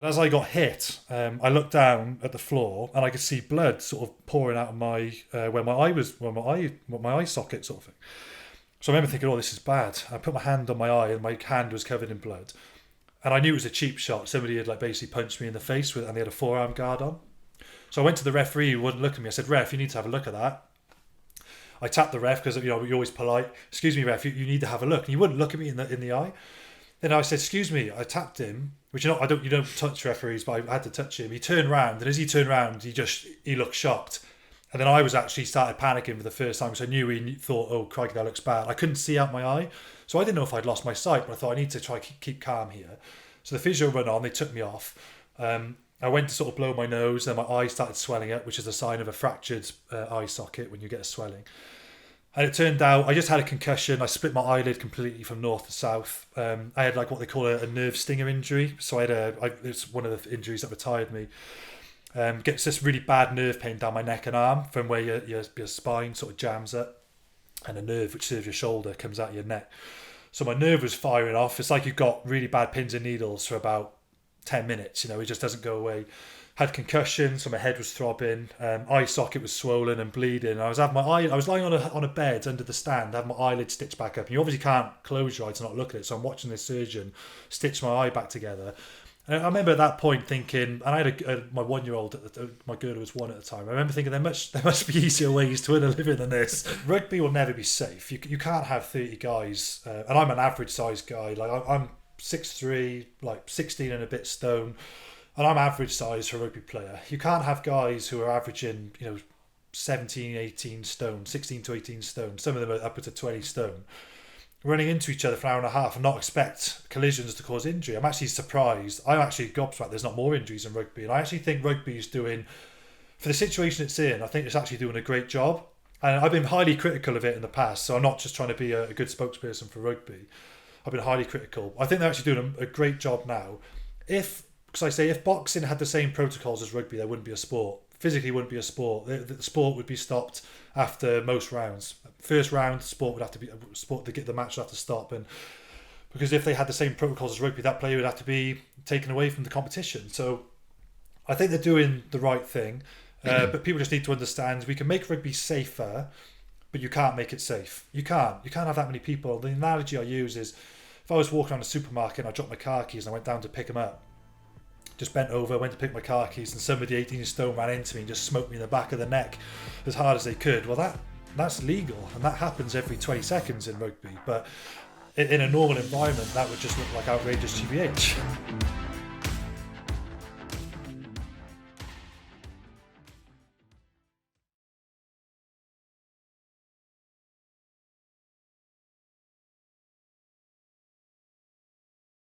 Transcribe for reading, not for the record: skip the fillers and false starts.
As I got hit, I looked down at the floor and I could see blood sort of pouring out of my where my eye socket sort of thing. So I remember thinking, "Oh, this is bad." I put my hand on my eye and my hand was covered in blood. And I knew it was a cheap shot. Somebody had like basically punched me in the face with, and they had a forearm guard on. So I went to the referee who wouldn't look at me. I said, "Ref, you need to have a look at that." I tapped the ref because you're always polite. "Excuse me, ref, you need to have a look." And he wouldn't look at me in the eye. Then I said, "Excuse me." I tapped him, which you don't touch referees, but I had to touch him. He turned round, and as he turned round, he looked shocked. And then I was actually started panicking for the first time, so I knew he thought, "Oh, crikey, that looks bad." I couldn't see out my eye, so I didn't know if I'd lost my sight. But I thought I need to try keep calm here. So the physio went on. They took me off. I went to sort of blow my nose, and my eye started swelling up, which is a sign of a fractured eye socket when you get a swelling. And it turned out I just had a concussion. I split my eyelid completely from north to south. I had like what they call a nerve stinger injury. So it's one of the injuries that retired me. Gets this really bad nerve pain down my neck and arm from where your spine sort of jams up, and a nerve which serves your shoulder comes out of your neck. So my nerve was firing off. It's like you've got really bad pins and needles for about 10 minutes. It just doesn't go away. Had concussion, so my head was throbbing. Eye socket was swollen and bleeding. I was lying on a bed under the stand, had my eyelid stitched back up. And you obviously can't close your eye to not look at it. So I'm watching this surgeon stitch my eye back together. And I remember at that point thinking, and I had my 1-year-old, my girl was 1 at the time. I remember thinking there must be easier ways to earn a living than this. Rugby will never be safe. You can't have 30 guys, and I'm an average sized guy. Like I'm 6'3", like 16 and a bit stone. And I'm average size for a rugby player. You can't have guys who are averaging, 17, 18 stone, 16 to 18 stone. Some of them are upwards of 20 stone. Running into each other for an hour and a half and not expect collisions to cause injury. I'm actually surprised. I'm actually gobsmacked there's not more injuries in rugby. And I actually think rugby is doing, for the situation it's in, I think it's actually doing a great job. And I've been highly critical of it in the past. So I'm not just trying to be a good spokesperson for rugby. I've been highly critical. I think they're actually doing a great job now. Because if boxing had the same protocols as rugby, there wouldn't be a sport. Physically, wouldn't be a sport. The sport would be stopped after most rounds. First round, the match would have to stop, and because if they had the same protocols as rugby, that player would have to be taken away from the competition. So, I think they're doing the right thing, but people just need to understand we can make rugby safer, but you can't make it safe. You can't have that many people. The analogy I use is if I was walking around a supermarket and I dropped my car keys and I went down to pick them up. Just bent over, went to pick my car keys, and somebody 18 stone ran into me and just smoked me in the back of the neck as hard as they could. Well, that's legal, and that happens every 20 seconds in rugby. But in a normal environment, that would just look like outrageous GBH.